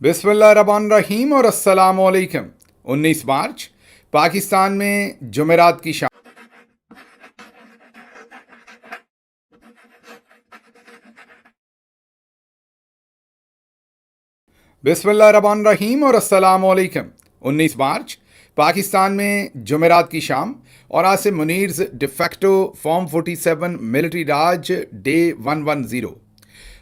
बिस्मिल्लाहिर्रहमानिर्रहीम और अस्सलाम वालेकुम। 19 मार्च पाकिस्तान में जुमेरात की शाम। बिस्मिल्लाहिर्रहमानिर्रहीम और अस्सलाम वालेकुम। 19 मार्च पाकिस्तान में जुमेरात की शाम और आज से मुनीर्स डिफेक्टो फॉर्म 47 मिलिट्री राज डे 110।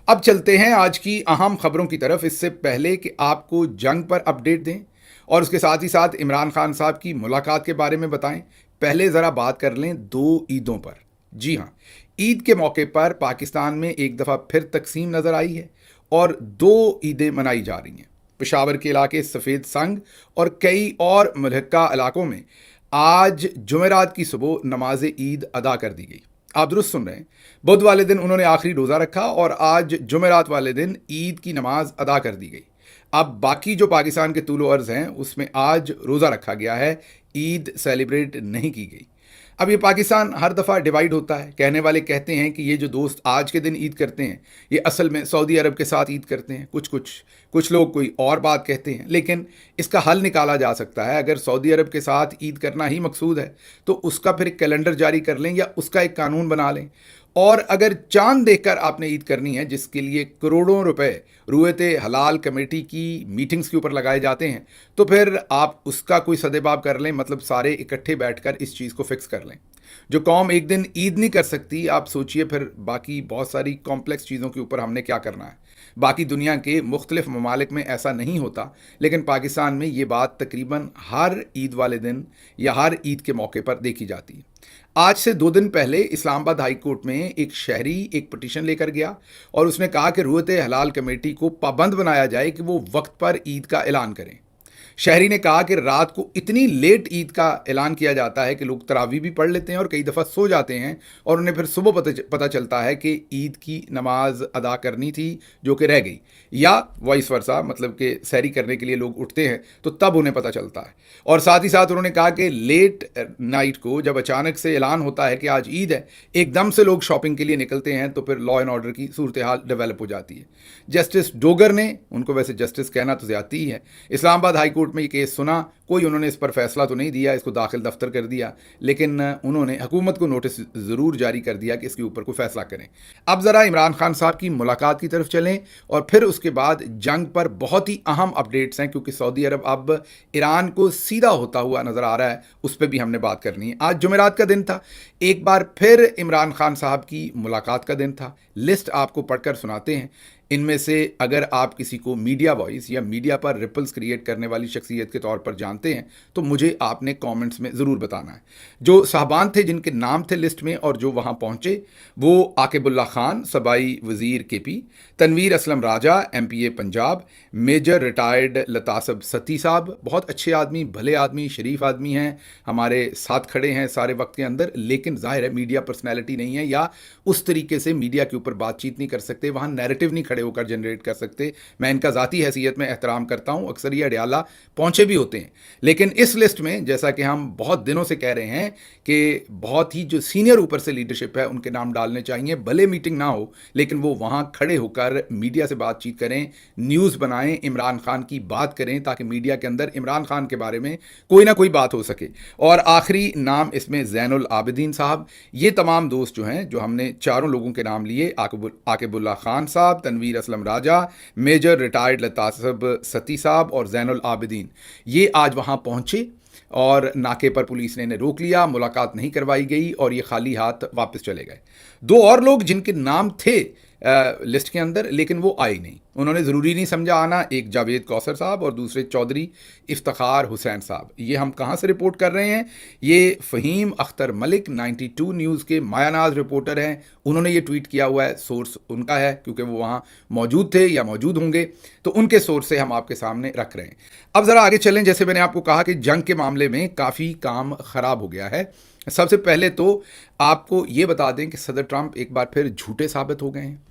अब चलते हैं आज की अहम खबरों की तरफ। इससे पहले कि आपको जंग पर अपडेट दें और उसके साथ ही साथ इमरान खान साहब की मुलाकात के बारे में बताएं, पहले ज़रा बात कर लें दो ईदों पर। जी हाँ, ईद के मौके पर पाकिस्तान में एक दफ़ा फिर तकसीम नज़र आई है और दो ईदें मनाई जा रही हैं। पेशावर के इलाके सफ़ेद संग और कई और मुल्हका इलाकों में आज जुमेरात की सुबह नमाज ईद अदा कर दी गई। आप दुरुस्त सुन रहे हैं, बुध वाले दिन उन्होंने आखिरी रोज़ा रखा और आज जुमेरात वाले दिन ईद की नमाज अदा कर दी गई। अब बाकी जो पाकिस्तान के तूलो अर्ज़ हैं उसमें आज रोज़ा रखा गया है, ईद सेलिब्रेट नहीं की गई। अब ये पाकिस्तान हर दफ़ा डिवाइड होता है। कहने वाले कहते हैं कि ये जो दोस्त आज के दिन ईद करते हैं ये असल में सऊदी अरब के साथ ईद करते हैं। कुछ लोग कोई और बात कहते हैं, लेकिन इसका हल निकाला जा सकता है। अगर सऊदी अरब के साथ ईद करना ही मकसूद है तो उसका फिर एक कैलेंडर जारी कर लें या उसका एक कानून बना लें। और अगर चांद देखकर आपने ईद करनी है, जिसके लिए करोड़ों रुपए रुयत हलाल कमेटी की मीटिंग्स के ऊपर लगाए जाते हैं, तो फिर आप उसका कोई सदेबाब कर लें। मतलब सारे इकट्ठे बैठकर इस चीज़ को फिक्स कर लें। जो कौम एक दिन ईद नहीं कर सकती, आप सोचिए फिर बाकी बहुत सारी कॉम्प्लेक्स चीज़ों के ऊपर हमने क्या करना है। बाकी दुनिया के मुख्तलिफ ममालिक में ऐसा नहीं होता, लेकिन पाकिस्तान में ये बात तकरीबन हर ईद वाले दिन या हर ईद के मौके पर देखी जाती है। आज से 2 दिन पहले इस्लामाबाद हाई कोर्ट में एक शहरी एक पिटीशन लेकर गया और उसने कहा कि रुयत हलाल कमेटी को पाबंद बनाया जाए कि वो वक्त पर ईद का ऐलान करें। शहरी ने कहा कि रात को इतनी लेट ईद का ऐलान किया जाता है कि लोग तरावी भी पढ़ लेते हैं और कई दफ़ा सो जाते हैं और उन्हें फिर सुबह पता चलता है कि ईद की नमाज अदा करनी थी जो कि रह गई, या वाइस वर्सा, मतलब कि सैरी करने के लिए लोग उठते हैं तो तब उन्हें पता चलता है। और साथ ही साथ उन्होंने कहा कि लेट नाइट को जब अचानक से ऐलान होता है कि आज ईद है, एकदम से लोग शॉपिंग के लिए निकलते हैं तो फिर लॉ एंड ऑर्डर की सूरत हाल डेवलप हो जाती है। जस्टिस डोगर ने, उनको वैसे जस्टिस कहना तो ज़्यादती ही है, इस्लामाबाद हाई कोर्ट में ये केस सुना। कोई उन्होंने इस पर फैसला तो नहीं दिया, इसको दाखिल दफ्तर कर दिया, लेकिन उन्होंने हुकूमत को नोटिस ज़रूर जारी कर दिया कि इसके ऊपर कोई फैसला करें। अब ज़रा इमरान खान साहब की मुलाकात की तरफ चलें और फिर उसके बाद जंग पर बहुत ही अहम अपडेट्स हैं, क्योंकि सऊदी अरब अब ईरान को सीधा होता हुआ नज़र आ रहा है, उस पर भी हमने बात करनी है। आज जुमेरात का दिन था, एक बार फिर इमरान खान साहब की मुलाकात का दिन था। लिस्ट आपको पढ़कर सुनाते हैं। इनमें से अगर आप किसी को मीडिया वॉइस या मीडिया पर रिपल्स क्रिएट करने वाली शख्सियत के तौर पर जानते हैं तो मुझे आपने कमेंट्स में ज़रूर बताना है। जो साहबान थे जिनके नाम थे लिस्ट में और जो वहाँ पहुँचे, वो आकिबुल्ला खान सबाई वज़ीर KP, तनवीर असलम राजा MPA पंजाब, मेजर रिटायर्ड लतासब सती साहब, बहुत अच्छे आदमी, भले आदमी, शरीफ आदमी हैं, हमारे साथ खड़े हैं सारे वक्त के अंदर, लेकिन जाहिर है मीडिया पर्सनैलिटी नहीं है या उस तरीके से मीडिया के ऊपर बातचीत नहीं कर सकते, वहाँ नैरेटिव नहीं खड़े होकर जनरेट कर सकते। मैं इनका ज़ाती हैसियत में एहतराम करता हूँ, अक्सर ये अडियाला पहुँचे भी होते हैं, लेकिन इस लिस्ट में जैसा कि हम बहुत दिनों से कह रहे हैं कि बहुत ही जो सीनियर ऊपर से लीडरशिप है उनके नाम डालने चाहिए। भले मीटिंग ना हो, लेकिन वो वहाँ खड़े होकर मीडिया से बातचीत करें, न्यूज़ बनाएं, इमरान खान की बात करें, ताकि मीडिया के अंदर इमरान खान के बारे में कोई ना कोई बात हो सके। और आखिरी नाम इसमें ज़ैनुल आबिदीन साहब। ये तमाम दोस्त जो हैं, जो हमने चारों लोगों के नाम लिए, आकिबुल्ला खान साहब, तनवीर असलम राजा, मेजर रिटायर्ड लतासब सती साहब और ज़ैनुल आबिदीन, ये आज वहाँ पहुँचे और नाके पर पुलिस ने इन्हें रोक लिया, मुलाकात नहीं करवाई गई और ये खाली हाथ वापस चले गए। दो और लोग जिनके नाम थे लिस्ट के अंदर, लेकिन वो आए नहीं, उन्होंने ज़रूरी नहीं समझा आना, एक जावेद कौसर साहब और दूसरे चौधरी इफ्तिखार हुसैन साहब। ये हम कहाँ से रिपोर्ट कर रहे हैं? ये फ़हीम अख्तर मलिक 92 न्यूज़ के मायानाज रिपोर्टर हैं, उन्होंने ये ट्वीट किया हुआ है। सोर्स उनका है क्योंकि वो वहाँ मौजूद थे या मौजूद होंगे, तो उनके सोर्स से हम आपके सामने रख रहे हैं। अब ज़रा आगे चलें। जैसे मैंने आपको कहा कि जंग के मामले में काफ़ी काम ख़राब हो गया है। सबसे पहले तो आपको ये बता दें कि सदर ट्रंप एक बार फिर झूठे साबित हो गए हैं।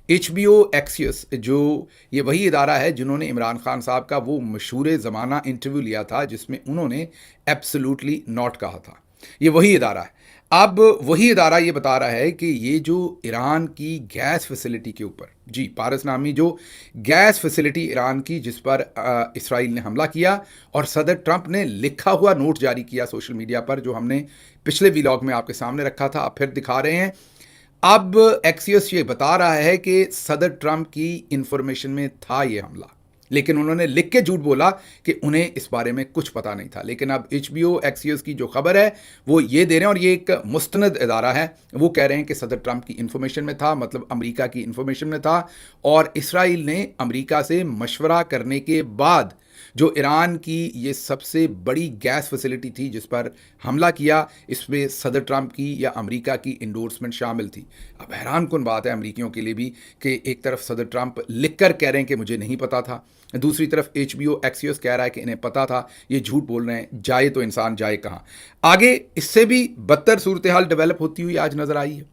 HBO एक्सियस, जो ये वही इदारा है जिन्होंने इमरान खान साहब का वो मशहूर ज़माना इंटरव्यू लिया था जिसमें उन्होंने एब्सोल्युटली नॉट कहा था, ये वही इदारा है। اب वही इदारा ये बता रहा है कि ये जो ईरान की गैस फैसिलिटी के ऊपर, जी पारस नामी जो गैस फैसिलिटी ईरान की, जिस पर इसराइल ने हमला किया और सदर ट्रंप ने लिखा हुआ नोट जारी किया सोशल मीडिया पर, जो हमने पिछले व्लॉग में आपके सामने रखा था, अब फिर दिखा रहे हैं। अब एक्सियोस ये बता रहा है कि सदर ट्रंप की इंफॉर्मेशन में था ये हमला, लेकिन उन्होंने लिख के झूठ बोला कि उन्हें इस बारे में कुछ पता नहीं था। लेकिन अब HBO एक्सियोस की जो खबर है वो ये दे रहे हैं, और ये एक मुस्तनद इदारा है, वो कह रहे हैं कि सदर ट्रंप की इन्फॉर्मेशन में था, मतलब अमेरिका की इन्फॉर्मेशन में था, और इसराइल ने अमेरिका से मशवरा करने के बाद जो ईरान की ये सबसे बड़ी गैस फैसिलिटी थी जिस पर हमला किया, इसमें सदर ट्रंप की या अमेरिका की इंडोर्समेंट शामिल थी। अब हैरान कुन बात है अमेरिकियों के लिए भी कि एक तरफ सदर ट्रंप लिख कर कह रहे हैं कि मुझे नहीं पता था, दूसरी तरफ HBO एक्सियोस कह रहा है कि इन्हें पता था। ये झूठ बोल रहे हैं, जाए तो इंसान जाए कहाँ। आगे इससे भी बदतर सूरत हाल डेवलप होती हुई आज नज़र आई है।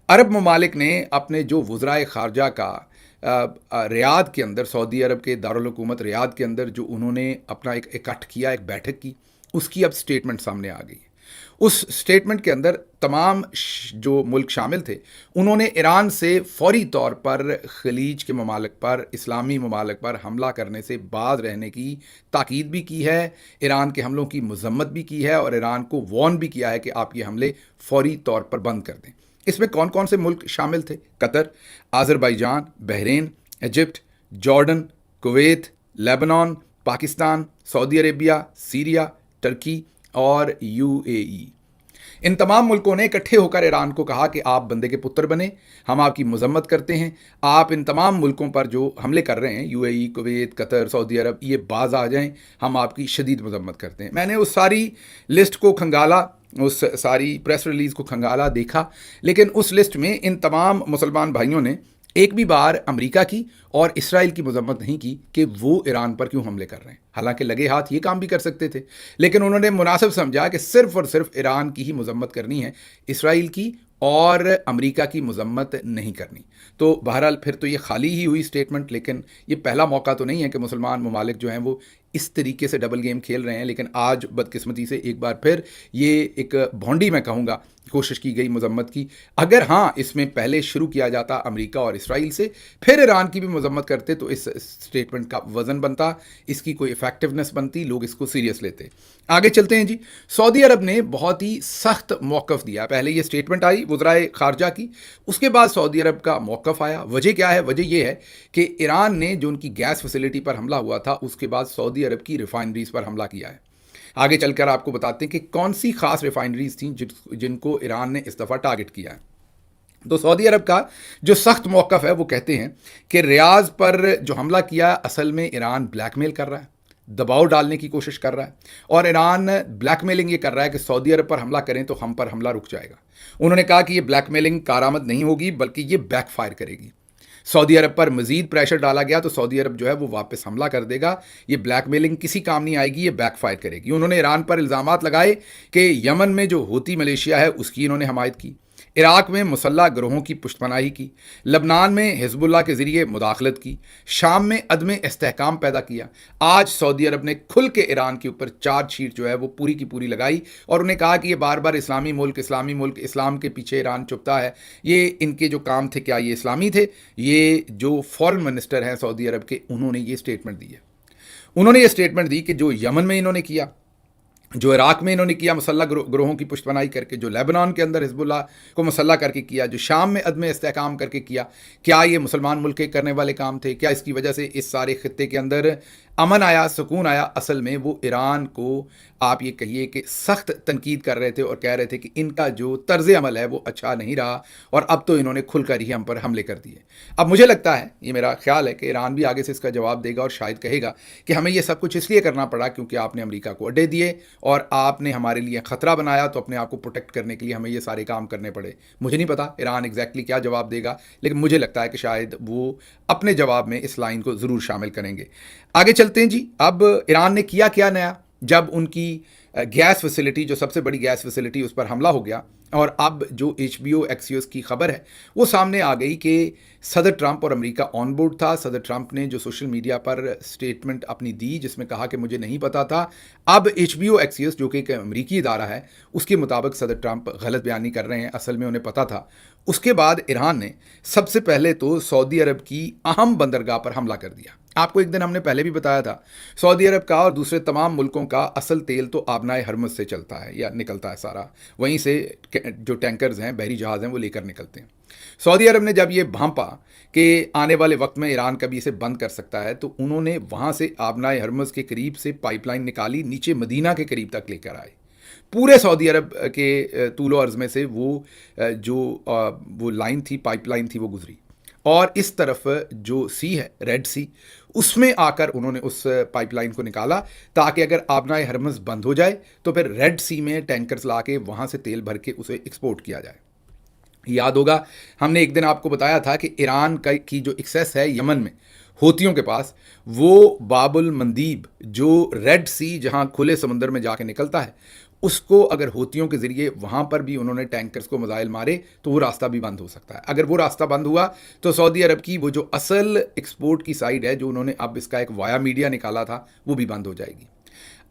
अरब ममालिक ने अपने जो वज़राए ख़ारजा का रियाद के अंदर, सऊदी अरब के दारुल हुकूमत रियाद के अंदर जो उन्होंने अपना एक इकट्ठ किया, एक बैठक की, उसकी अब स्टेटमेंट सामने आ गई है। उस स्टेटमेंट के अंदर तमाम जो मुल्क शामिल थे, उन्होंने ईरान से फौरी तौर पर खलीज के ममालिक पर, इस्लामी ममालिक पर हमला करने से बाज रहने की ताकीद भी की है, ईरान के हमलों की मजम्मत भी की है, और ईरान को वार्न भी किया है कि आप ये हमले फौरी तौर पर बंद कर दें। इसमें कौन कौन से मुल्क शामिल थे? Qatar, Azerbaijan, Bahrain, Egypt, Jordan, Kuwait, Lebanon, Pakistan, Saudi Arabia, Syria, Turkey और UAE। इन तमाम मुल्कों ने इकट्ठे होकर ईरान को कहा कि आप बंदे के पुत्र बने, हम आपकी मजम्मत करते हैं, आप इन तमाम मुल्कों पर जो हमले कर रहे हैं, UAE, कुवैत, कतर, सऊदी अरब, ये बाज आ जाएं, हम आपकी शदीद मजम्मत करते हैं। मैंने उस सारी लिस्ट को खंगाला, उस सारी प्रेस रिलीज़ को खंगाला, देखा, लेकिन उस लिस्ट में इन तमाम मुसलमान भाइयों ने एक भी बार अमेरिका की और इसराइल की मजम्मत नहीं की कि वो ईरान पर क्यों हमले कर रहे हैं। हालांकि लगे हाथ ये काम भी कर सकते थे, लेकिन उन्होंने मुनासिब समझा कि सिर्फ और सिर्फ ईरान की ही मजम्मत करनी है, इसराइल की और अमेरिका की मजम्मत नहीं करनी। तो बहरहाल फिर तो ये खाली ही हुई स्टेटमेंट, लेकिन ये पहला मौका तो नहीं है कि मुसलमान ममालिक जो हैं वो इस तरीके से डबल गेम खेल रहे हैं। लेकिन आज बदकिस्मती से एक बार फिर ये एक भौंडी, मैं कहूँगा, कोशिश की गई मजम्मत की। अगर हाँ इसमें पहले शुरू किया जाता अमेरिका और इसराइल से, फिर ईरान की भी मजम्मत करते, तो इस स्टेटमेंट का वज़न बनता, इसकी कोई इफेक्टिवनेस बनती, लोग इसको सीरियस लेते। आगे चलते हैं जी। सऊदी अरब ने बहुत ही सख्त मौक़िफ़ दिया। पहले ये स्टेटमेंट आई वज़राए ख़ारजा की, उसके बाद सऊदी अरब का मौक़िफ़ आया। वजह क्या है? वजह यह है कि ईरान ने जो उनकी गैस फैसिलिटी पर हमला हुआ था, उसके बाद सऊदी अरब की रिफाइनरीज़ पर हमला किया है। आगे चलकर आपको बताते हैं कि कौन सी खास रिफाइनरीज थी जिनको ईरान ने इस दफ़ा टारगेट किया है। तो सऊदी अरब का जो सख्त मौक़िफ़ है वो कहते हैं कि रियाज पर जो हमला किया असल में ईरान ब्लैकमेल कर रहा है, दबाव डालने की कोशिश कर रहा है, और ईरान ब्लैकमेलिंग ये कर रहा है कि सऊदी अरब पर हमला करें तो हम पर हमला रुक जाएगा। उन्होंने कहा कि ये ब्लैकमेलिंग कारआमद नहीं होगी, बल्कि ये बैकफायर करेगी। सऊदी अरब पर मज़ीद प्रेशर डाला गया तो सऊदी अरब जो है वो वापस हमला कर देगा। ये ब्लैकमेलिंग किसी काम नहीं आएगी, ये बैकफायर करेगी। उन्होंने ईरान पर इल्ज़ामात लगाए कि यमन में जो हूती मलेशिया है उसकी इन्होंने हमायत की, इराक़ में मुसल्लह ग्रोहों की पुष्टपनाही की, लबनान में हिज़्बुल्लाह के ज़रिए मुदाखलत की, शाम में अदम इस्तेहकाम पैदा किया। आज सऊदी अरब ने खुल के ईरान के ऊपर चार्जशीट जो है वो पूरी की पूरी लगाई, और उन्हें कहा कि ये बार बार इस्लामी मुल्क, इस्लाम के पीछे ईरान चुपता है। ये इनके जो काम थे, क्या ये इस्लामी थे? ये जो फॉरेन मिनिस्टर हैं सऊदी अरब के, उन्होंने ये स्टेटमेंट दी है। उन्होंने ये स्टेटमेंट दी कि जो यमन में इन्होंने किया, जो इराक़ में इन्होंने किया मुसल्लह ग्रोहों की पुष्टपनाही करके, जो लेबनान के अंदर हिज़्बुल्लाह को मुसल्लह करके किया, जो शाम में अदम इस्तेहकाम करके किया, क्या ये मुसलमान मुल्क के करने वाले काम थे? क्या इसकी वजह से इस सारे खित्ते के अंदर अमन आया, सुकून आया? असल में वो ईरान को आप ये कहिए कि सख्त तनकीद कर रहे थे और कह रहे थे कि इनका जो तर्ज़ अमल है वो अच्छा नहीं रहा, और अब तो इन्होंने खुलकर ही हम पर हमले कर दिए। अब मुझे लगता है, ये मेरा ख्याल है कि ईरान भी आगे से इसका जवाब देगा और शायद कहेगा कि हमें ये सब कुछ इसलिए करना पड़ा क्योंकि आपने अमेरिका को अड्डे दिए और आपने हमारे लिए ख़तरा बनाया, तो अपने आप को प्रोटेक्ट करने के लिए हमें ये सारे काम करने पड़े। मुझे नहीं पता ईरान एग्जैक्टली क्या जवाब देगा, लेकिन मुझे लगता है कि शायद वो अपने जवाब में इस लाइन को ज़रूर शामिल करेंगे। आगे चलते हैं जी। अब ईरान ने किया क्या नया? जब उनकी गैस फैसिलिटी, जो सबसे बड़ी गैस फैसिलिटी, उस पर हमला हो गया, اور اب جو HBO ایکسیوس کی خبر ہے وہ سامنے آ گئی کہ صدر ٹرمپ اور امریکہ آن بورڈ تھا. صدر ٹرمپ نے جو سوشل میڈیا پر سٹیٹمنٹ اپنی دی جس میں کہا کہ مجھے نہیں پتا تھا, اب HBO ایکسیوس جو کہ ایک امریکی ادارہ ہے اس کے مطابق صدر ٹرمپ غلط بیانی کر رہے ہیں, اصل میں انہیں پتا تھا. اس کے بعد ایران نے سب سے پہلے تو سعودی عرب کی اہم بندرگاہ پر حملہ کر دیا. آپ کو ایک دن ہم نے پہلے بھی بتایا تھا سعودی عرب کا اور دوسرے تمام ملکوں کا اصل تیل تو آبنائے ہرمز سے چلتا ہے یا نکلتا ہے سارا, وہیں سے جو ٹینکرز ہیں, بحری جہاز ہیں, وہ لے کر نکلتے ہیں. سعودی عرب نے جب یہ بھانپا کہ آنے والے وقت میں ایران کبھی اسے بند کر سکتا ہے تو انہوں نے وہاں سے آبنائے ہرمز کے قریب سے پائپ لائن نکالی, نیچے مدینہ کے قریب تک لے کر آئے. پورے سعودی عرب کے طول و عرض میں سے وہ لائن تھی, پائپ لائن تھی, وہ گزری. اور اس طرف جو سی ہے, ریڈ سی, اس میں آ کر انہوں نے اس پائپ لائن کو نکالا تاکہ اگر آبنائے ہرمز بند ہو جائے تو پھر ریڈ سی میں ٹینکرز لا کے وہاں سے تیل بھر کے اسے ایکسپورٹ کیا جائے. یاد ہوگا ہم نے ایک دن آپ کو بتایا تھا کہ ایران کی جو ایکسیس ہے یمن میں ہوتیوں کے پاس, وہ باب المندیب جو ریڈ سی جہاں کھلے سمندر میں جا کے نکلتا ہے, اس کو اگر ہوتیوں کے ذریعے وہاں پر بھی انہوں نے ٹینکرز کو میزائل مارے تو وہ راستہ بھی بند ہو سکتا ہے. اگر وہ راستہ بند ہوا تو سعودی عرب کی وہ جو اصل ایکسپورٹ کی سائڈ ہے جو انہوں نے اب اس کا ایک وایا میڈیا نکالا تھا وہ بھی بند ہو جائے گی.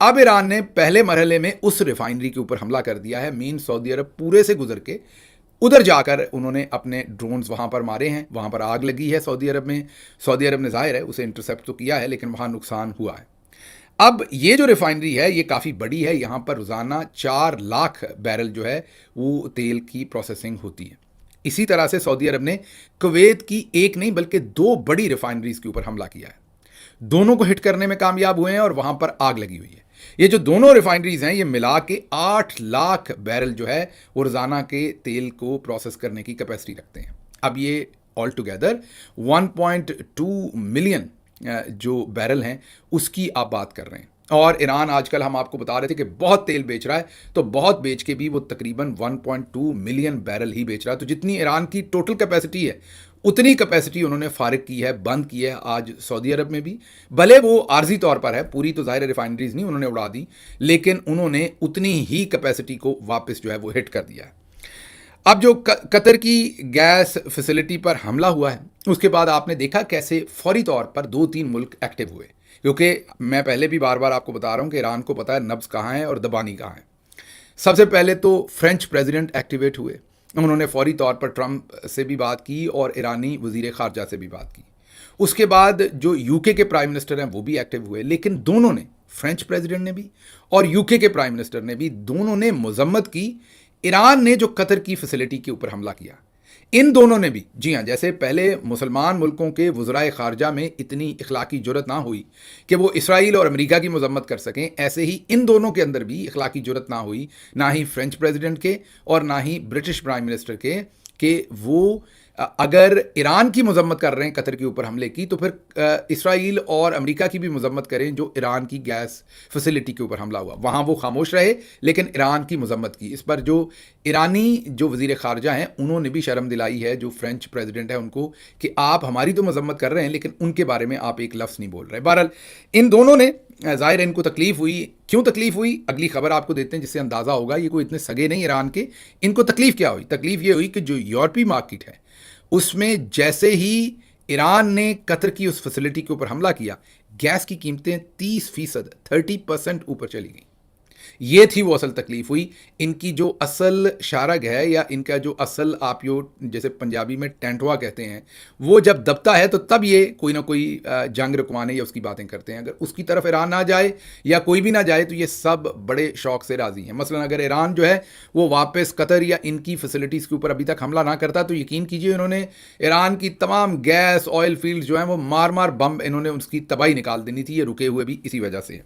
اب ایران نے پہلے مرحلے میں اس ریفائنری کے اوپر حملہ کر دیا ہے. مین سعودی عرب پورے سے گزر کے ادھر جا کر انہوں نے اپنے ڈرونز وہاں پر مارے ہیں, وہاں پر آگ لگی ہے سعودی عرب میں. سعودی عرب نے ظاہر ہے اسے انٹرسیپٹ تو کیا ہے لیکن وہاں نقصان ہوا ہے. اب یہ جو ریفائنری ہے یہ کافی بڑی ہے, یہاں پر روزانہ 4 لاکھ بیرل جو ہے وہ تیل کی پروسیسنگ ہوتی ہے. اسی طرح سے سعودی عرب نے کویت کی ایک نہیں بلکہ 2 بڑی ریفائنریز کے اوپر حملہ کیا ہے. دونوں کو ہٹ کرنے میں کامیاب ہوئے ہیں اور وہاں پر آگ لگی ہوئی ہے. یہ جو دونوں ریفائنریز ہیں یہ ملا کے 8 لاکھ بیرل جو ہے وہ روزانہ کے تیل کو پروسیس کرنے کی کیپیسٹی رکھتے ہیں. اب یہ آل ٹوگیدر 1.2 ملین جو بیرل ہیں اس کی آپ بات کر رہے ہیں. اور ایران آج کل ہم آپ کو بتا رہے تھے کہ بہت تیل بیچ رہا ہے, تو بہت بیچ کے بھی وہ تقریباً 1.2 ملین بیرل ہی بیچ رہا ہے. تو جتنی ایران کی ٹوٹل کیپیسٹی ہے اتنی کیپیسٹی انہوں نے فارغ کی ہے, بند کی ہے آج سعودی عرب میں بھی. بھلے وہ عارضی طور پر ہے, پوری تو ظاہر ریفائنریز نہیں انہوں نے اڑا دی, لیکن انہوں نے اتنی ہی کیپیسٹی کو واپس جو ہے وہ ہٹ کر دیا ہے. اب جو قطر کی گیس فیسلٹی پر حملہ ہوا ہے اس کے بعد آپ نے دیکھا کیسے فوری طور پر 2-3 ملک ایکٹیو ہوئے, کیونکہ میں پہلے بھی بار بار آپ کو بتا رہا ہوں کہ ایران کو پتا ہے نبض کہاں ہے اور دبانی کہاں ہے. سب سے پہلے تو فرینچ پریزیڈنٹ ایکٹیویٹ ہوئے, انہوں نے فوری طور پر ٹرمپ سے بھی بات کی اور ایرانی وزیر خارجہ سے بھی بات کی. اس کے بعد جو UK کے پرائم منسٹر ہیں وہ بھی ایکٹیو ہوئے, لیکن دونوں نے, فرینچ پریزیڈنٹ نے بھی اور UK کے پرائم منسٹر نے بھی, دونوں نے مذمت کی ایران نے جو قطر کی فیسلٹی کے اوپر حملہ کیا. ان دونوں نے بھی, جی ہاں, جیسے پہلے مسلمان ملکوں کے وزرائے خارجہ میں اتنی اخلاقی جرت نہ ہوئی کہ وہ اسرائیل اور امریکہ کی مذمت کر سکیں, ایسے ہی ان دونوں کے اندر بھی اخلاقی جرت نہ ہوئی, نہ ہی فرینچ پریزیڈنٹ کے اور نہ ہی برٹش پرائم منسٹر کے, کہ وہ اگر ایران کی مذمت کر رہے ہیں قطر کے اوپر حملے کی تو پھر اسرائیل اور امریکہ کی بھی مذمت کریں جو ایران کی گیس فیسلٹی کے اوپر حملہ ہوا. وہاں وہ خاموش رہے لیکن ایران کی مذمت کی. اس پر جو ایرانی جو وزیر خارجہ ہیں انہوں نے بھی شرم دلائی ہے جو فرینچ پریزیڈنٹ ہے ان کو, کہ آپ ہماری تو مذمت کر رہے ہیں لیکن ان کے بارے میں آپ ایک لفظ نہیں بول رہے. بہرحال ان دونوں نے, ظاہر ان کو تکلیف ہوئی. کیوں تکلیف ہوئی اگلی خبر آپ کو دیتے ہیں جس سے اندازہ ہوگا یہ کوئی اتنے سگے نہیں ایران کے. ان کو تکلیف کیا ہوئی؟ تکلیف یہ ہوئی کہ جو یورپی مارکیٹ ہے اس میں جیسے ہی ایران نے قطر کی اس فیسلٹی کے اوپر حملہ کیا, گیس کی قیمتیں 30% اوپر چلی گئیں. یہ تھی وہ اصل تکلیف ہوئی. ان کی جو اصل شارگ ہے یا ان کا جو اصل آپ جیسے پنجابی میں ٹینٹوا کہتے ہیں, وہ جب دبتا ہے تو تب یہ کوئی نہ کوئی جنگ رکوانے یا اس کی باتیں کرتے ہیں. اگر اس کی طرف ایران نہ جائے یا کوئی بھی نہ جائے تو یہ سب بڑے شوق سے راضی ہیں. مثلا اگر ایران جو ہے وہ واپس قطر یا ان کی فیسلٹیز کے اوپر ابھی تک حملہ نہ کرتا تو یقین کیجئے انہوں نے ایران کی تمام گیس آئل فیلڈ جو ہیں وہ مار بم انہوں نے اس کی تباہی نکال دینی تھی. یہ رکے ہوئے بھی اسی وجہ سے.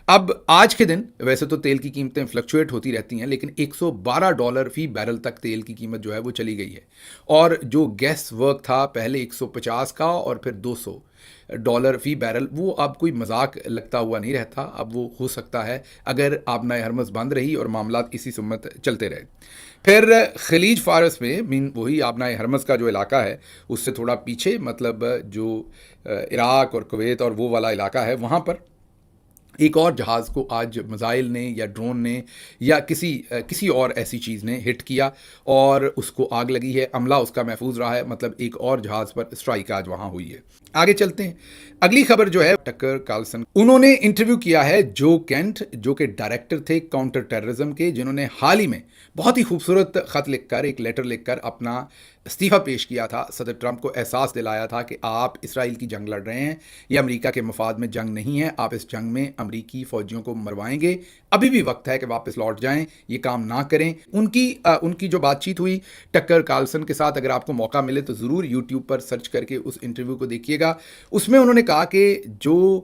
اب آج کے دن ویسے تو تیل کی قیمتیں فلکچویٹ ہوتی رہتی ہیں لیکن $112 فی بیرل تک تیل کی قیمت جو ہے وہ چلی گئی ہے. اور جو گیس ورک تھا پہلے 150 کا اور پھر $200 فی بیرل, وہ اب کوئی مذاق لگتا ہوا نہیں رہتا. اب وہ ہو سکتا ہے اگر آبنائے ہرمز بند رہی اور معاملات اسی سمت چلتے رہے. پھر خلیج فارس میں وہی آبنائے ہرمز کا جو علاقہ ہے اس سے تھوڑا پیچھے, مطلب جو عراق اور کویت اور وہ والا علاقہ ہے, وہاں پر ایک اور جہاز کو آج میزائل نے یا ڈرون نے یا کسی اور ایسی چیز نے ہٹ کیا اور اس کو آگ لگی ہے. عملہ اس کا محفوظ رہا ہے, مطلب ایک اور جہاز پر اسٹرائک آج وہاں ہوئی ہے. آگے چلتے ہیں. اگلی خبر جو ہے ٹکر کارلسن, انہوں نے انٹرویو کیا ہے جو کینٹ, جو کہ ڈائریکٹر تھے کاؤنٹر ٹیررزم کے, جنہوں نے حال ہی میں بہت ہی خوبصورت خط لکھ کر, ایک لیٹر لکھ کر اپنا استعفیٰ پیش کیا تھا. صدر ٹرمپ کو احساس دلایا تھا کہ آپ اسرائیل کی جنگ لڑ رہے ہیں, یہ امریکہ کے مفاد میں جنگ نہیں ہے, آپ اس جنگ میں امریکی فوجیوں کو مروائیں گے, ابھی بھی وقت ہے کہ واپس لوٹ جائیں, یہ کام نہ کریں. ان کی جو بات چیت ہوئی ٹکر کارلسن کے ساتھ, اگر آپ کو موقع ملے تو ضرور یوٹیوب پر سرچ کر کے اس انٹرویو کو دیکھیے گا. اس میں انہوں نے کہا کہ جو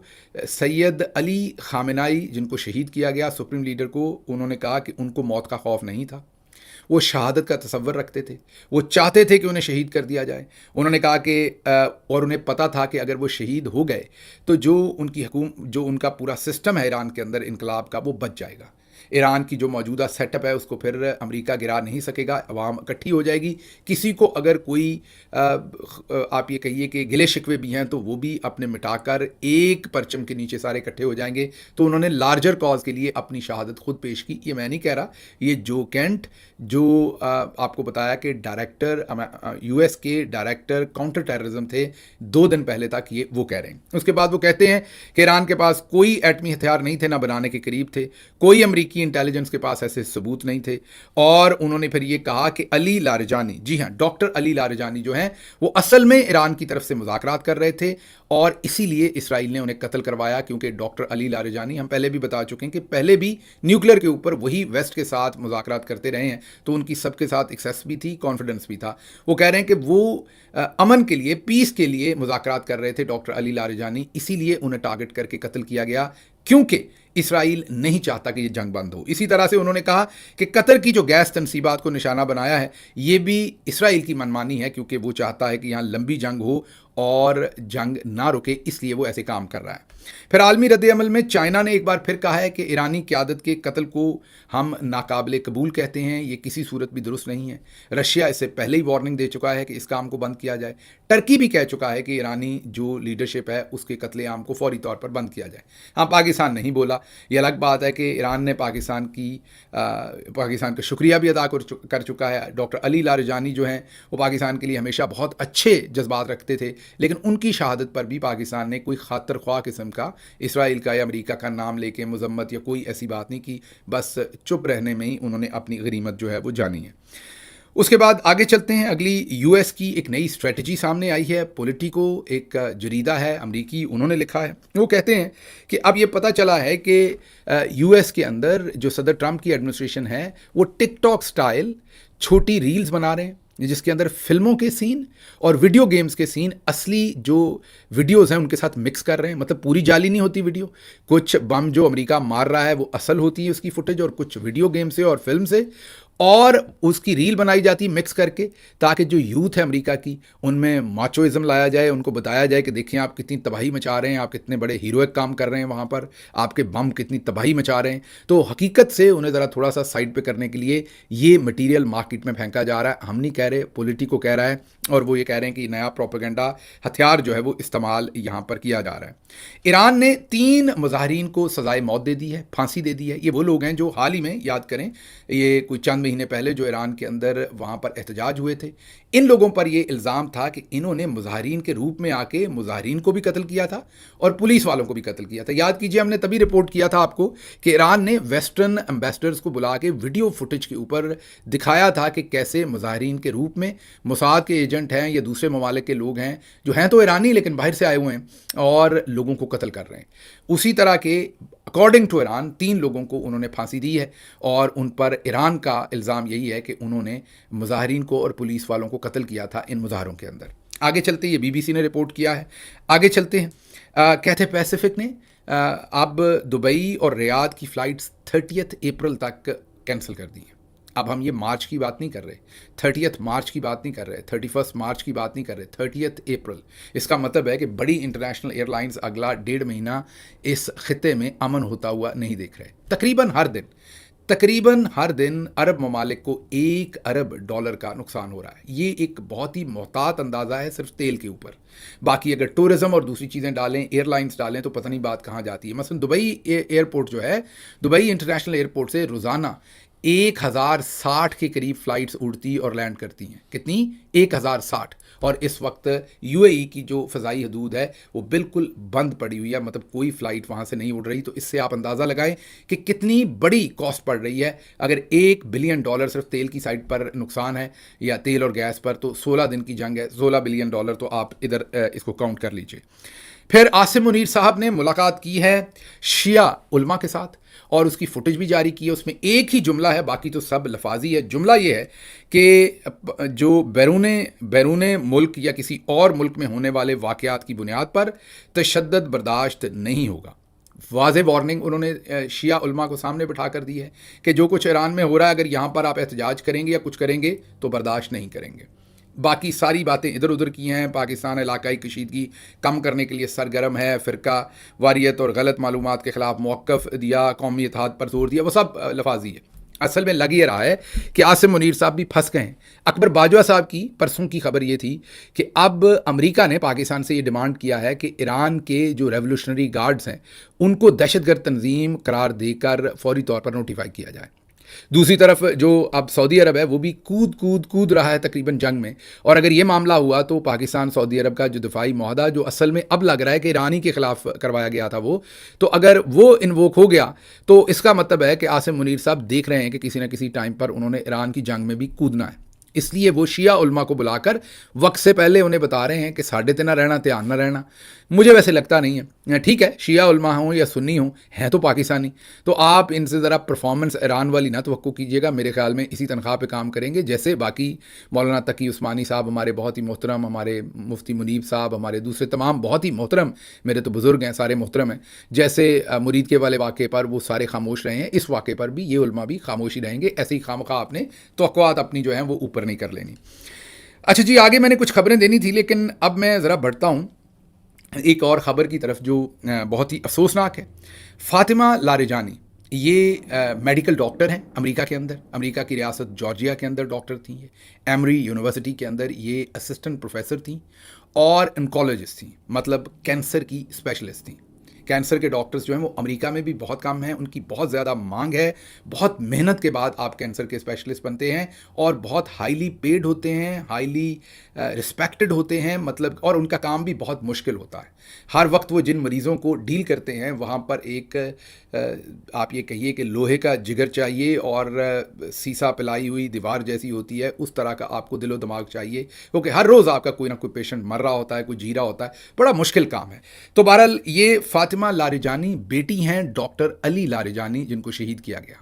سید علی خامنائی جن کو شہید کیا گیا, سپریم لیڈر کو, انہوں نے کہا کہ ان کو موت کا خوف نہیں تھا, وہ شہادت کا تصور رکھتے تھے, وہ چاہتے تھے کہ انہیں شہید کر دیا جائے. انہوں نے کہا کہ اور انہیں پتہ تھا کہ اگر وہ شہید ہو گئے تو جو ان کا پورا سسٹم ہے ایران کے اندر انقلاب کا, وہ بچ جائے گا. ایران کی جو موجودہ سیٹ اپ ہے اس کو پھر امریکہ گرا نہیں سکے گا, عوام اکٹھی ہو جائے گی. کسی کو اگر کوئی آپ یہ کہیے کہ گلے شکوے بھی ہیں تو وہ بھی اپنے مٹا کر ایک پرچم کے نیچے سارے اکٹھے ہو جائیں گے. تو انہوں نے لارجر کاز کے لیے اپنی شہادت خود پیش کی. یہ میں نہیں کہہ رہا, یہ جو کینٹ, جو آپ کو بتایا کہ ڈائریکٹر یو ایس کے ڈائریکٹر کاؤنٹر ٹیررزم تھے 2 دن پہلے تک, یہ وہ کہہ رہے ہیں. اس کے بعد وہ کہتے ہیں کہ ایران کے پاس کوئی ایٹمی ہتھیار نہیں تھے, نہ بنانے کے قریب تھے, کوئی امریکی انٹیلیجنس کے پاس ایسے ثبوت نہیں تھے. اور انہوں نے پھر یہ کہا کہ علی لاریجانی, جی ہاں ڈاکٹر علی لاریجانی جو ہیں, وہ اصل میں ایران کی طرف سے مذاکرات کر رہے تھے اور اسی لیے اسرائیل نے انہیں قتل کروایا. کیونکہ ڈاکٹر علی لاریجانی, ہم پہلے بھی بتا چکے ہیں کہ پہلے بھی نیوکلیر کے اوپر وہی ویسٹ کے ساتھ مذاکرات کرتے رہے ہیں, تو ان کی سب کے ساتھ ایکسیس بھی تھی, کانفیڈنس بھی تھا. وہ کہہ رہے ہیں کہ وہ امن کے لیے, پیس کے لیے مذاکرات کر رہے تھے ڈاکٹر علی لاریجانی, اسی لیے انہیں ٹارگٹ کر کے قتل کیا گیا, کیونکہ اسرائیل نہیں چاہتا کہ یہ جنگ بند ہو. اسی طرح سے انہوں نے کہا کہ قطر کی جو گیس تنصیبات کو نشانہ بنایا ہے, یہ بھی اسرائیل کی منمانی ہے, کیونکہ وہ چاہتا ہے کہ یہاں لمبی جنگ ہو اور جنگ نہ رکے, اس لیے وہ ایسے کام کر رہا ہے. پھر عالمی رد عمل میں چائنا نے ایک بار پھر کہا ہے کہ ایرانی قیادت کے قتل کو ہم ناقابل قبول کہتے ہیں, یہ کسی صورت بھی درست نہیں ہے. رشیا اس سے پہلے ہی وارننگ دے چکا ہے کہ اس کام کو بند کیا جائے. ٹرکی بھی کہہ چکا ہے کہ ایرانی جو لیڈرشپ ہے اس کے قتل عام کو فوری طور پر بند کیا جائے. ہاں, پاکستان نہیں بولا. یہ الگ بات ہے کہ ایران نے پاکستان کا شکریہ بھی ادا کر چکا ہے. ڈاکٹر علی لاریجانی جو ہیں وہ پاکستان کے لیے ہمیشہ بہت اچھے جذبات رکھتے تھے, لیکن ان کی شہادت پر بھی پاکستان نے کوئی خاطر خواہ قسم کا اسرائیل کا یا امریکہ کا نام لے کے مذمت یا کوئی ایسی بات نہیں کی. بس چپ رہنے میں ہی انہوں نے اپنی غنیمت جو ہے وہ جانی ہے. اس کے بعد آگے چلتے ہیں. اگلی یو ایس کی ایک نئی اسٹریٹجی سامنے آئی ہے. پولیٹیکو ایک جریدہ ہے امریکی, انہوں نے لکھا ہے, وہ کہتے ہیں کہ اب یہ پتہ چلا ہے کہ یو ایس کے اندر جو صدر ٹرمپ کی ایڈمنسٹریشن ہے وہ ٹک ٹاک سٹائل چھوٹی ریلز بنا رہے ہیں, جس کے اندر فلموں کے سین اور ویڈیو گیمز کے سین اصلی جو ویڈیوز ہیں ان کے ساتھ مکس کر رہے ہیں. مطلب پوری جعلی نہیں ہوتی ویڈیو, کچھ بم جو امریکہ مار رہا ہے وہ اصل ہوتی ہے اس کی فوٹیج, اور کچھ ویڈیو گیم سے اور فلم سے, اور اس کی ریل بنائی جاتی مکس کر کے, تاکہ جو یوتھ ہے امریکہ کی ان میں ماچوازم لایا جائے, ان کو بتایا جائے کہ دیکھیں آپ کتنی تباہی مچا رہے ہیں, آپ کتنے بڑے ہیروئک کام کر رہے ہیں وہاں پر, آپ کے بم کتنی تباہی مچا رہے ہیں. تو حقیقت سے انہیں ذرا تھوڑا سا سائڈ پہ کرنے کے لیے یہ مٹیریل مارکیٹ میں پھینکا جا رہا ہے. ہم نہیں کہہ رہے, پولیٹیکو کہہ رہا ہے, اور وہ یہ کہہ رہے ہیں کہ نیا پروپیگنڈا ہتھیار جو ہے وہ استعمال یہاں پر کیا جا رہا ہے. ایران نے 3 مظاہرین کو سزائے موت دے دی ہے, پھانسی دے دی ہے. یہ وہ لوگ ہیں جو حال ہی میں, یاد کریں یہ کوئی چند مہینے پہلے جو ایران کے اندر وہاں پر احتجاج ہوئے تھے, ان لوگوں پر یہ الزام تھا کہ انہوں نے مظاہرین کے روپ میں آ کے مظاہرین کو بھی قتل کیا تھا اور پولیس والوں کو بھی قتل کیا تھا. یاد کیجئے, ہم نے تبھی رپورٹ کیا تھا آپ کو کہ ایران نے ویسٹرن ایمبیسڈرز کو بلا کے ویڈیو فوٹیج کے اوپر دکھایا تھا کہ کیسے مظاہرین کے روپ میں موساد کے ایجنٹ ہیں یا دوسرے ممالک کے لوگ ہیں جو ہیں تو ایرانی لیکن باہر سے آئے ہوئے ہیں اور لوگوں کو قتل کر رہے ہیں. اسی طرح کے اکارڈنگ ٹو ایران 3 لوگوں کو انہوں نے پھانسی دی ہے, اور ان پر ایران کا الزام یہی ہے کہ انہوں نے مظاہرین کو اور پولیس والوں کو قتل کیا تھا ان مظاہروں کے اندر. آگے چلتے, یہ BBC نے رپورٹ کیا ہے. آگے چلتے ہیں. کیتھے پیسیفک نے اب دبئی اور ریاض کی فلائٹس 30 اپریل تک کینسل کر دی ہیں. اب ہم یہ مارچ کی بات نہیں کر رہے, 30 مارچ کی بات نہیں کر رہے, 31 مارچ کی بات نہیں کر رہے, 30 اپریل. اس کا مطلب ہے کہ بڑی انٹرنیشنل ایئر لائنز اگلا 1.5 مہینہ اس خطے میں امن ہوتا ہوا نہیں دیکھ رہے. تقریباً ہر دن तकरीबन हर दिन अरब ममालिक को $1 अरब का नुकसान हो रहा है। ये एक बहुत ही मोहतात अंदाज़ा है सिर्फ तेल के ऊपर। बाकी अगर टूरिज़्म और दूसरी चीज़ें डालें, एयरलाइंस डालें, तो पता नहीं बात कहाँ जाती है। मसलन दुबई एयरपोर्ट जो है, दुबई इंटरनेशनल एयरपोर्ट से रोज़ाना 1060 के करीब फ़्लाइट्स उड़ती और लैंड करती हैं। कितनी? 1060। और इस वक्त यूएई की जो फ़ज़ाई हदूद है वो बिल्कुल बंद पड़ी हुई है, मतलब कोई फ़्लाइट वहाँ से नहीं उड़ रही। तो इससे आप अंदाज़ा लगाएं कि कितनी बड़ी कॉस्ट पड़ रही है। अगर $1 बिलियन सिर्फ तेल की साइड पर नुकसान है या तेल और गैस पर, तो 16 दिन की जंग है, $16 बिलियन, तो आप इधर इसको काउंट कर लीजिए। फिर आसिम मुनीर साहब ने मुलाकात की है शिया उलमा के साथ और उसकी फुटेज भी जारी की है। उसमें एक ही जुमला है, बाकी तो सब लफाजी है। जुमला ये है कि जो बैरून मुल्क या किसी और मुल्क में होने वाले वाक़यात की बुनियाद पर तशद्दुद बर्दाश्त नहीं होगा। वाज़े वार्निंग उन्होंने शिया उलमा को सामने बिठा कर दी है कि जो कुछ ईरान में हो रहा है, अगर यहाँ पर आप एहतजाज करेंगे या कुछ करेंगे तो बर्दाश्त नहीं करेंगे। बाकी सारी बातें इधर उधर की हैं। पाकिस्तान इलाकाई कशीदगी कम करने के लिए सरगर्म है, फ़िरका वारियत और गलत मालूमात के ख़िलाफ़ मौक़िफ़ दिया, कौमी इत्तेहाद पर जोर दिया, वो सब लफाजी है। असल में लग ये रहा है कि आसिम मुनीर साहब भी फंस गए हैं। अकबर बाजवा साहब की परसों की खबर ये थी कि अब अमेरिका ने पाकिस्तान से ये डिमांड किया है कि ईरान के जो रेवोल्यूशनरी गार्ड्स हैं उनको दहशतगर्द तंजीम करार देकर फौरी तौर पर नोटिफाई किया जाए। दूसरी तरफ जो अब सऊदी अरब है वो भी कूद रहा है तकरीबन जंग में। और अगर ये मामला हुआ तो पाकिस्तान सऊदी अरब का जो दिफाई मुआहदा, जो असल में अब लग रहा है कि ईरानी के ख़िलाफ़ करवाया गया था, वो तो अगर वो इन्वोक हो गया तो इसका मतलब है कि आसिम मुनीर साहब देख रहे हैं कि किसी न किसी टाइम पर उन्होंने ईरान की जंग में भी कूदना है। इसलिए वो शिया उलमा को बुलाकर वक्त से पहले उन्हें बता रहे हैं कि साढ़े ते ना रहना, ध्यान ना रहना। मुझे वैसे लगता नहीं है, ठीक है, शिया उलमा हों या सुन्नी हों, हैं तो पाकिस्तानी, तो आप इनसे ज़रा परफॉर्मेंस ईरान वाली ना तवक्को कीजिएगा। मेरे ख्याल में इसी तनख्वाह पे काम करेंगे जैसे बाकी मौलाना तकी उस्मानी साहब हमारे बहुत ही मोहतरम, हमारे मुफ्ती मुनीब साहब, हमारे दूसरे तमाम बहुत ही मोहतरम, मेरे तो बुज़ुर्ग हैं, सारे मोहतरम हैं। जैसे मुरीद के वाले वाक़े पर वो सारे खामोश रहे हैं, इस वाक़े पर भी ये उलमा भी खामोश ही रहेंगे। ऐसे ही खामखा आपने तवक्कुआत अपनी जो हैं वो ऊपर नहीं कर लेनी। अच्छा जी, आगे मैंने कुछ खबरें देनी थी, लेकिन अब मैं ज़रा बढ़ता हूँ एक और ख़बर की तरफ जो बहुत ही अफसोसनाक है। फ़ातिमा लारिजानी ये मेडिकल डॉक्टर हैं अमेरिका के अंदर, अमेरिका की रियासत जॉर्जिया के अंदर डॉक्टर थी ये। एमरी यूनिवर्सिटी के अंदर ये असिस्टेंट प्रोफेसर थी और ऑन्कोलॉजिस्ट थी, मतलब कैंसर की स्पेशलिस्ट थी। कैंसर के डॉक्टर्स जो हैं वो अमेरिका में भी बहुत कम हैं, उनकी बहुत ज़्यादा मांग है। बहुत मेहनत के बाद आप कैंसर के स्पेशलिस्ट बनते हैं और बहुत हाईली पेड होते हैं, हाईली रिस्पेक्टेड होते हैं, मतलब, और उनका काम भी बहुत मुश्किल होता है। हर वक्त वो जिन मरीज़ों को डील करते हैं वहाँ पर एक आप ये कहिए कि लोहे का जिगर चाहिए और सीसा पिलाई हुई दीवार जैसी होती है, उस तरह का आपको दिलो दिमाग चाहिए, क्योंकि हर रोज़ आपका कोई ना कोई पेशेंट मर रहा होता है, कोई जी रहा होता है। बड़ा मुश्किल काम है। तो बहरहाल ये फ़ातिमा लारिजानी बेटी हैं डॉक्टर अली लारिजानी, जिनको शहीद किया गया।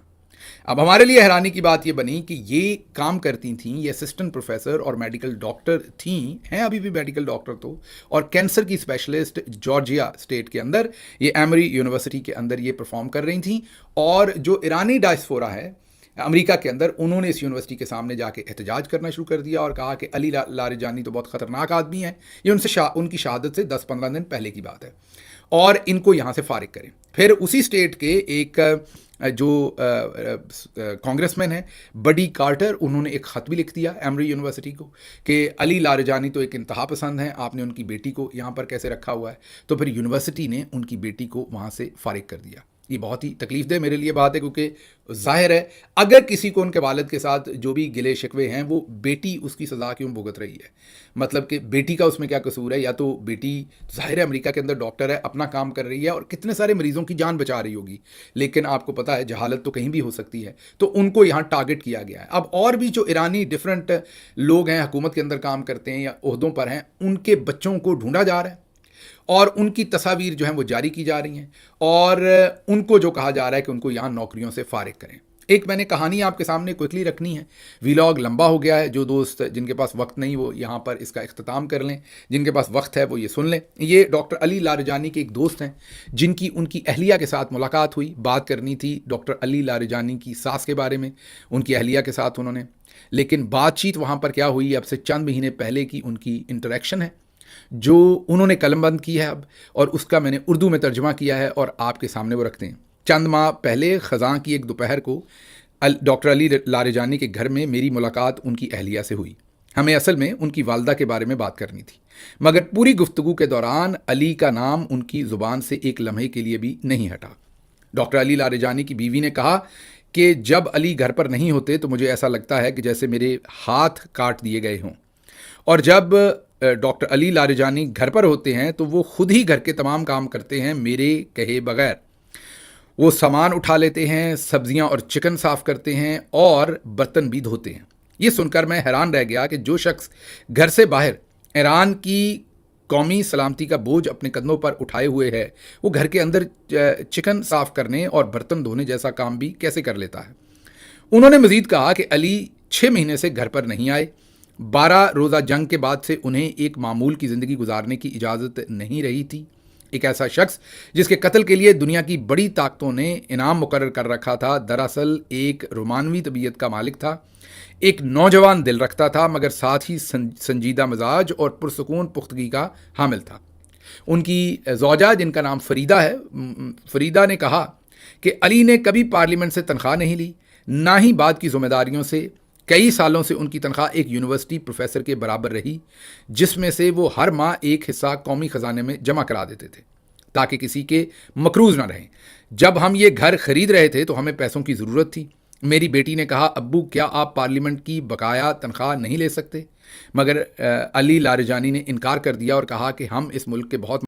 अब हमारे लिए हैरानी की बात ये बनी कि ये काम करती थीं, ये असिस्टेंट प्रोफेसर और मेडिकल डॉक्टर थीं, हैं अभी भी मेडिकल डॉक्टर तो, और कैंसर की स्पेशलिस्ट जॉर्जिया स्टेट के अंदर, ये एमरी यूनिवर्सिटी के अंदर ये परफॉर्म कर रही थीं। और जो ईरानी डायस्पोरा है अमेरिका के अंदर, उन्होंने इस यूनिवर्सिटी के सामने जाके एहतजाज करना शुरू कर दिया और कहा कि अली लारिजानी तो बहुत ख़तरनाक आदमी है, ये उनकी शहादत से 10-15 दिन पहले की बात है और इनको यहाँ से फारिग करें। फिर उसी स्टेट के एक जो कांग्रेसमैन है बडी कार्टर, उन्होंने एक ख़त भी लिख दिया एमरी यूनिवर्सिटी को कि अली लारिजानी तो एक इंतहा पसंद है, आपने उनकी बेटी को यहाँ पर कैसे रखा हुआ है। तो फिर यूनिवर्सिटी ने उनकी बेटी को वहाँ से फारिग कर दिया। ये बहुत ही तकलीफ दे मेरे लिए बात है, क्योंकि जाहिर है अगर किसी को उनके वालिद के साथ जो भी गिले शिकवे हैं, वो बेटी उसकी सज़ा क्यों भुगत रही है, मतलब कि बेटी का उसमें क्या कसूर है। या तो बेटी जाहिर है अमेरिका के अंदर डॉक्टर है, अपना काम कर रही है और कितने सारे मरीज़ों की जान बचा रही होगी, लेकिन आपको पता है जहालत तो कहीं भी हो सकती है, तो उनको यहाँ टारगेट किया गया है। अब और भी जो ईरानी डिफरेंट लोग हैं, हुकूमत के अंदर काम करते हैं या ओहदों पर हैं, उनके बच्चों को ढूंढा जा रहा है और उनकी तस्वीर जो हैं वो जारी की जा रही हैं और उनको जो कहा जा रहा है कि उनको यहाँ नौकरियों से फारिग करें। एक मैंने कहानी आपके सामने क्विकली रखनी है, व्लॉग लंबा हो गया है। जो दोस्त जिनके पास वक्त नहीं वो यहाँ पर इसका इख्तिताम कर लें, जिनके पास वक्त है वो ये सुन लें। ये डॉक्टर अली लारिजानी के एक दोस्त हैं जिनकी उनकी अहलिया के साथ मुलाकात हुई। बात करनी थी डॉक्टर अली लारिजानी की सास के बारे में, उनकी अहलिया के साथ उन्होंने, लेकिन बातचीत वहाँ पर क्या हुई, अब से चंद महीने पहले की उनकी इंटरेक्शन है जो उन्होंने कलमबंद की है अब, और उसका मैंने उर्दू में तर्जुमा किया है और आपके सामने वो रखते हैं। چند ماہ پہلے خزاں کی ایک دوپہر کو ڈاکٹر علی لاریجانی کے گھر میں میری ملاقات ان کی اہلیہ سے ہوئی. ہمیں اصل میں ان کی والدہ کے بارے میں بات کرنی تھی، مگر پوری گفتگو کے دوران علی کا نام ان کی زبان سے ایک لمحے کے لیے بھی نہیں ہٹا. ڈاکٹر علی لاریجانی کی بیوی نے کہا کہ جب علی گھر پر نہیں ہوتے تو مجھے ایسا لگتا ہے کہ جیسے میرے ہاتھ کاٹ دیے گئے ہوں، اور جب ڈاکٹر علی لاریجانی گھر پر ہوتے ہیں تو وہ خود ہی گھر کے تمام کام کرتے ہیں میرے کہے بغیر. وہ سامان اٹھا لیتے ہیں، سبزیاں اور چکن صاف کرتے ہیں اور برتن بھی دھوتے ہیں. یہ سن کر میں حیران رہ گیا کہ جو شخص گھر سے باہر ایران کی قومی سلامتی کا بوجھ اپنے کندھوں پر اٹھائے ہوئے ہے، وہ گھر کے اندر چکن صاف کرنے اور برتن دھونے جیسا کام بھی کیسے کر لیتا ہے. انہوں نے مزید کہا کہ علی 6 مہینے سے گھر پر نہیں آئے. 12 روزہ جنگ کے بعد سے انہیں ایک معمول کی زندگی گزارنے کی اجازت نہیں رہی تھی. ایک ایسا شخص جس کے قتل کے لیے دنیا کی بڑی طاقتوں نے انعام مقرر کر رکھا تھا، دراصل ایک رومانوی طبیعت کا مالک تھا، ایک نوجوان دل رکھتا تھا، مگر ساتھ ہی سنجیدہ مزاج اور پرسکون پختگی کا حامل تھا. ان کی زوجہ جن کا نام فریدہ ہے، فریدہ نے کہا کہ علی نے کبھی پارلیمنٹ سے تنخواہ نہیں لی، نہ ہی بعد کی ذمہ داریوں سے. کئی سالوں سے ان کی تنخواہ ایک یونیورسٹی پروفیسر کے برابر رہی، جس میں سے وہ ہر ماہ ایک حصہ قومی خزانے میں جمع کرا دیتے تھے تاکہ کسی کے مقروض نہ رہیں. جب ہم یہ گھر خرید رہے تھے تو ہمیں پیسوں کی ضرورت تھی. میری بیٹی نے کہا، ابو کیا آپ پارلیمنٹ کی بقایا تنخواہ نہیں لے سکتے؟ مگر علی لاریجانی نے انکار کر دیا اور کہا کہ ہم اس ملک کے بہت